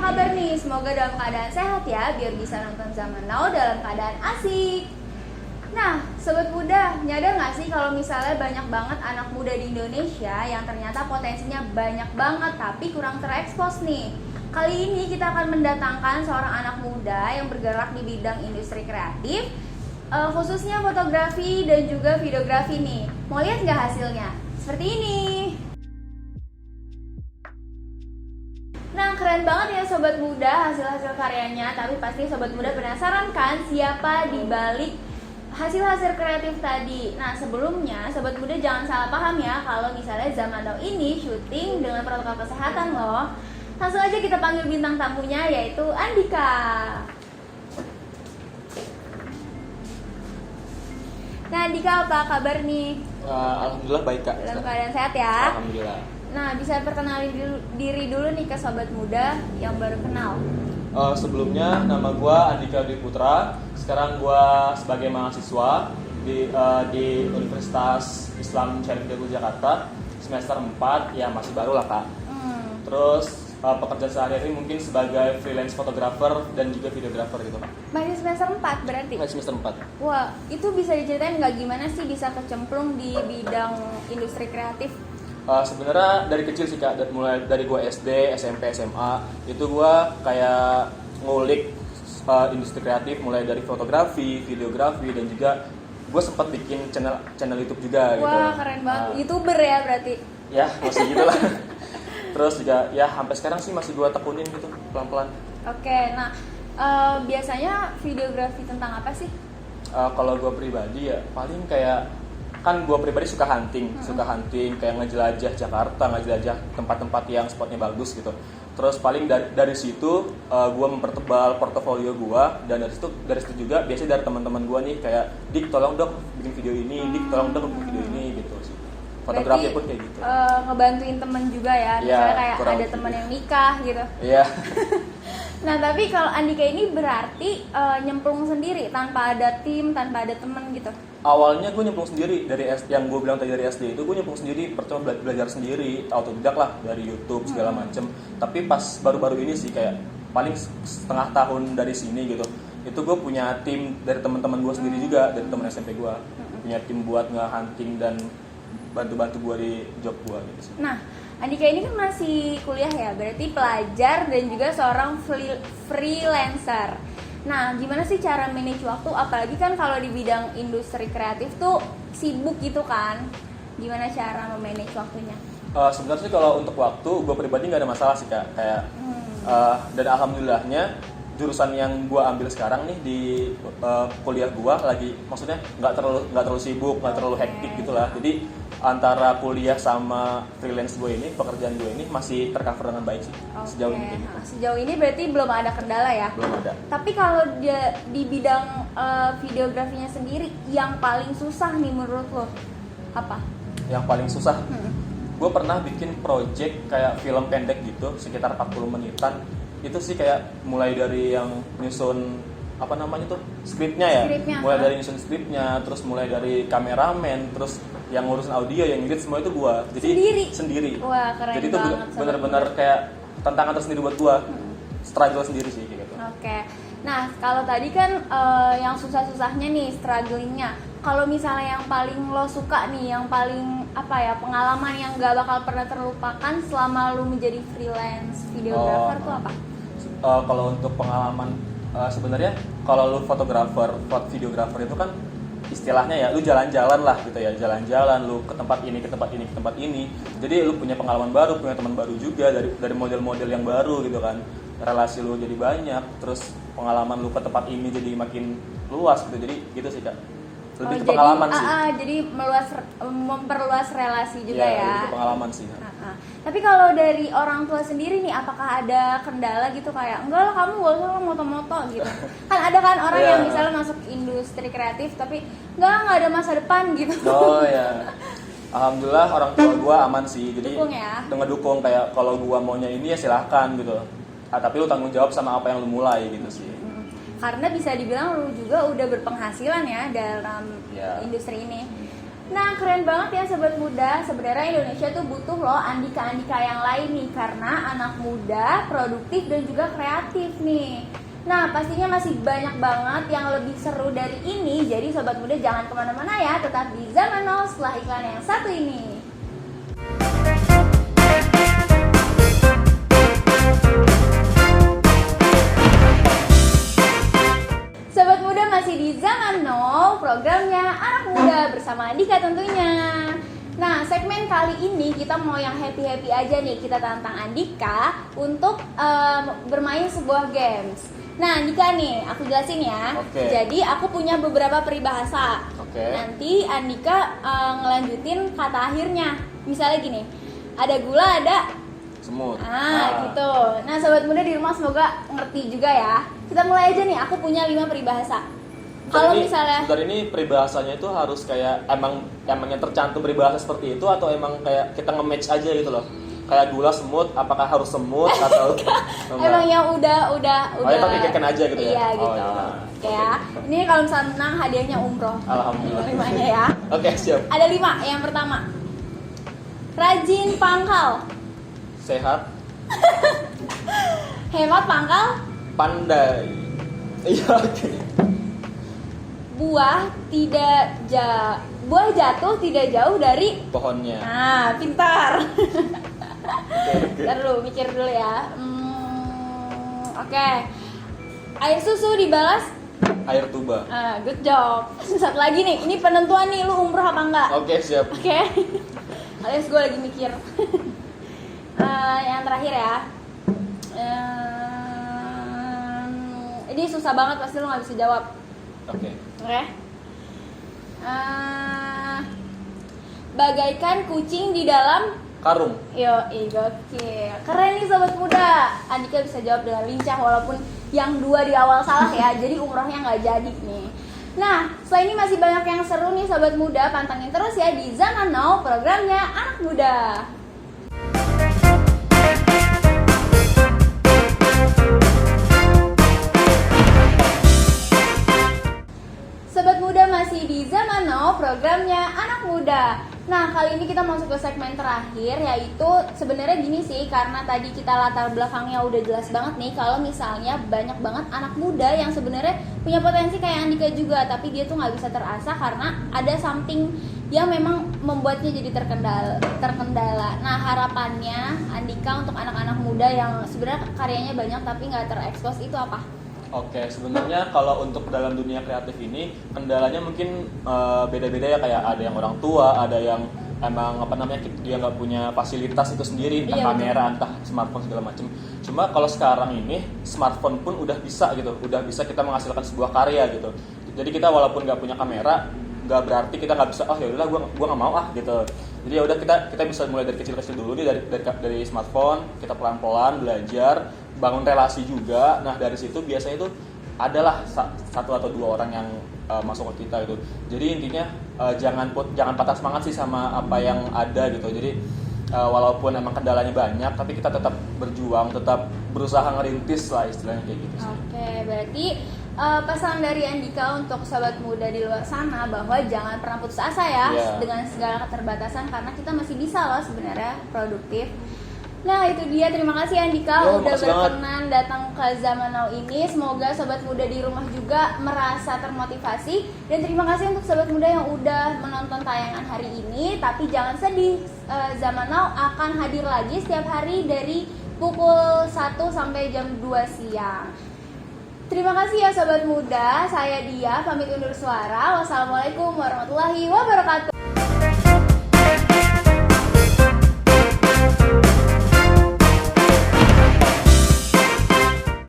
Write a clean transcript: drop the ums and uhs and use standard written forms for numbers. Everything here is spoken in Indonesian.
kabar nih? Semoga dalam keadaan sehat ya, biar bisa nonton Zaman Now dalam keadaan asik. Nah, Sobat Muda, nyadar nggak sih kalau misalnya banyak banget anak muda di Indonesia yang ternyata potensinya banyak banget tapi kurang terekspos nih. Kali ini kita akan mendatangkan seorang anak muda yang bergerak di bidang industri kreatif, khususnya fotografi dan juga videografi nih. Mau lihat nggak hasilnya? Seperti ini. Nah, keren banget ya Sobat Muda hasil-hasil karyanya. Tapi pasti Sobat Muda penasaran kan siapa di balik hasil-hasil kreatif tadi. Nah, sebelumnya Sobat Muda jangan salah paham ya kalau misalnya Zaman Now ini syuting dengan protokol kesehatan loh. Langsung aja kita panggil bintang tamunya, yaitu Andika. Nah, Andika, apa kabar nih? Alhamdulillah baik Kak. Dalam keadaan sehat ya? Alhamdulillah. Nah, bisa perkenalin diri dulu nih ke Sobat Muda yang baru kenal. Sebelumnya nama gue Andika Dwi Putra. Sekarang gue sebagai mahasiswa di Universitas Islam Syarif Hidayatullah Jakarta semester 4, ya masih baru lah Kak. Terus pekerjaan sehari-hari mungkin sebagai freelance fotografer dan juga videografer gitu Kak. Masih semester 4 berarti? Masih semester 4. Wah, itu bisa diceritain nggak gimana sih bisa kecemplung di bidang industri kreatif? Sebenarnya dari kecil sih Kak, mulai dari gue SD, SMP, SMA itu gue kayak ngulik industri kreatif, mulai dari fotografi, videografi, dan juga gue sempat bikin channel YouTube juga. Wah, gitu. keren banget. YouTuber ya berarti? Ya masih gitu lah. Terus juga ya sampai sekarang sih masih gue tekunin gitu pelan-pelan. Oke, nah biasanya videografi tentang apa sih? Kalau gue pribadi ya paling kayak, kan gue pribadi suka hunting kayak ngejelajah Jakarta, ngejelajah tempat-tempat yang spotnya bagus gitu. Terus paling dari situ gue mempertebal portofolio gue, dan dari situ juga biasanya dari teman-teman gue nih kayak, Dik tolong dong bikin video ini, Dik tolong dong bikin video ini gitu sih. Fotografi pun kayak gitu. Ngebantuin temen juga ya, misalnya kayak ada temen yang nikah gitu. Iya. Nah, tapi kalau Andika ini berarti nyemplung sendiri tanpa ada tim, tanpa ada temen gitu. Awalnya gue nyemplung sendiri dari yang gue bilang tadi dari SD itu, gue nyemplung sendiri, pertama belajar sendiri, autodidak lah dari YouTube segala macem. Tapi pas baru-baru ini sih kayak paling setengah tahun dari sini gitu, itu gue punya tim dari teman-teman gue sendiri juga, dari teman SMP gue, punya tim buat nge-hunting dan bantu-bantu gue di job gue gitu sih. Nah, Andika ini kan masih kuliah ya, berarti pelajar dan juga seorang freelancer. Nah, gimana sih cara manage waktu? Apalagi kan kalau di bidang industri kreatif tuh sibuk gitu kan. Gimana cara memanage waktunya? Sebenarnya sih kalau untuk waktu, gue pribadi nggak ada masalah sih Kak. Kayak dan alhamdulillahnya jurusan yang gue ambil sekarang nih di kuliah gue lagi, maksudnya nggak terlalu sibuk, nggak terlalu hektik gitulah. Jadi antara kuliah sama freelance gue ini, pekerjaan gue ini masih tercover dengan baik sih sejauh ini. Nah, sejauh ini berarti belum ada kendala ya? Belum ada. Tapi kalau di bidang videografinya sendiri, yang paling susah nih menurut lo apa? Yang paling susah? Gue pernah bikin project kayak film pendek gitu, sekitar 40 menitan. Itu sih kayak mulai dari yang nyusun apa namanya tuh, skripnya ya, mulai dari nyusun skripnya, terus mulai dari kameramen, terus yang ngurusin audio, yang ngedit semua itu gua. Jadi sendiri. Wah, keren. Jadi itu benar-benar kayak tantangan tersendiri buat gua. Struggle sendiri sih gitu. Oke. Nah, kalau tadi kan yang susah-susahnya nih, strugglingnya. Kalau misalnya yang paling lo suka nih, yang paling apa ya, pengalaman yang gak bakal pernah terlupakan selama lo menjadi freelance videographer tuh apa? Kalau untuk pengalaman, sebenarnya kalau lu videographer itu kan istilahnya ya, lu jalan-jalan lah gitu ya, jalan-jalan lu ke tempat ini, ke tempat ini, ke tempat ini. Jadi lu punya pengalaman baru, punya teman baru juga dari model-model yang baru gitu kan. Relasi lu jadi banyak, terus pengalaman lu ke tempat ini jadi makin luas gitu. Jadi gitu sih Kak. Lebih ke pengalaman sih. Jadi memperluas relasi juga ya. Lebih ke pengalaman sih. Tapi kalau dari orang tua sendiri nih, apakah ada kendala gitu kayak, enggak lah kamu gak usah moto-moto gitu? Kan ada kan orang yang misalnya masuk industri kreatif tapi nggak ada masa depan gitu. Oh ya. Alhamdulillah orang tua gue aman sih, jadi dukung ya? Ngedukung kayak kalau gue maunya ini ya silahkan gitu. Tapi lu tanggung jawab sama apa yang lu mulai gitu sih. Karena bisa dibilang lu juga udah berpenghasilan ya dalam industri ini. Nah, keren banget ya sobat muda. Sebenarnya Indonesia tuh butuh loh andika-andika yang lain nih, karena anak muda produktif dan juga kreatif nih. Nah, pastinya masih banyak banget yang lebih seru dari ini. Jadi sobat muda jangan kemana-mana ya, tetap di Zaman Now setelah iklan yang satu ini. Sobat muda masih di Zaman Now, programnya Anak Muda bersama Andika tentunya. Nah, segmen kali ini kita mau yang happy-happy aja nih. Kita tantang Andika untuk bermain sebuah games. Nah, Andika nih, aku jelasin ya. Oke. Jadi aku punya beberapa peribahasa. Oke. Nanti Andika ngelanjutin kata akhirnya. Misalnya gini, ada gula, ada Semut. gitu. Nah, sobat muda di rumah semoga ngerti juga ya. Kita mulai aja nih. Aku punya 5 peribahasa. Kalau misalnya dari ini peribahasanya itu harus kayak emang yang tercantum peribahasa seperti itu atau emang kayak kita nge-match aja gitu loh. Kayak gula semut, apakah harus semut atau emang yang udah kita pikirkan aja gitu ya. Iya gitu. Iya. Kayak ini kalau misalnya menang hadiahnya umroh. Alhamdulillah. 5-nya ya. Oke, siap. Ada 5. Yang pertama, rajin pangkal, Sehat, hemat pangkal, pandai. Iya, oke. buah jatuh tidak jauh dari. Pohonnya. Nah, pintar. Oke. Ntar dulu, mikir dulu ya. Oke. Air susu dibalas. Air tuba. Good job. Satu lagi nih, ini penentuan nih, lu umroh apa enggak? Oke, siap. Oke. Alias gue lagi mikir. Yang terakhir ya. Ini susah banget, pasti lu nggak bisa jawab. Oke. Oke. Bagaikan kucing di dalam Karung. gokil. Keren nih sobat muda. Andika bisa jawab dengan lincah walaupun yang 2 di awal salah ya. Jadi umrohnya nggak jadi nih. Nah, setelah ini masih banyak yang seru nih sobat muda. Pantengin terus ya di Zaman Now, programnya Anak Muda. Sobat muda masih di Zaman Now, programnya Anak Muda. Nah, kali ini kita masuk ke segmen terakhir, yaitu sebenarnya gini sih, karena tadi kita latar belakangnya udah jelas banget nih, kalau misalnya banyak banget anak muda yang sebenarnya punya potensi kayak Andika juga, tapi dia tuh nggak bisa terasa karena ada something yang memang membuatnya jadi terkendala. Nah, harapannya Andika untuk anak-anak muda yang sebenarnya karyanya banyak tapi nggak terekspos itu apa? Oke, sebenarnya kalau untuk dalam dunia kreatif ini kendalanya mungkin beda-beda ya, kayak ada yang orang tua, ada yang emang dia nggak punya fasilitas itu sendiri, entah kamera, entah smartphone segala macam. Cuma kalau sekarang ini smartphone pun udah bisa gitu, udah bisa kita menghasilkan sebuah karya gitu. Jadi kita walaupun nggak punya kamera, nggak berarti kita nggak bisa, ya udahlah gua nggak mau gitu. Jadi ya udah kita bisa mulai dari kecil-kecil dulu nih, dari smartphone, kita pelan-pelan belajar, bangun relasi juga. Nah, dari situ biasanya itu adalah satu atau 2 orang yang masuk ke kita gitu. Jadi intinya jangan patah semangat sih sama apa yang ada gitu. Jadi walaupun emang kendalanya banyak, tapi kita tetap berjuang, tetap berusaha ngerintis lah, istilahnya kayak gitu sih. Oke, berarti pesan dari Andika untuk sobat muda di luar sana bahwa jangan pernah putus asa ya dengan segala keterbatasan, karena kita masih bisa loh sebenarnya produktif. Nah, itu dia, terima kasih Andika udah berkenan datang ke Zaman Now ini. Semoga sobat muda di rumah juga merasa termotivasi, dan terima kasih untuk sobat muda yang udah menonton tayangan hari ini. Tapi jangan sedih, Zaman Now akan hadir lagi setiap hari dari pukul 1 sampai jam 2 siang. Terima kasih ya sobat muda, saya Dia pamit undur suara. Wassalamualaikum warahmatullahi wabarakatuh.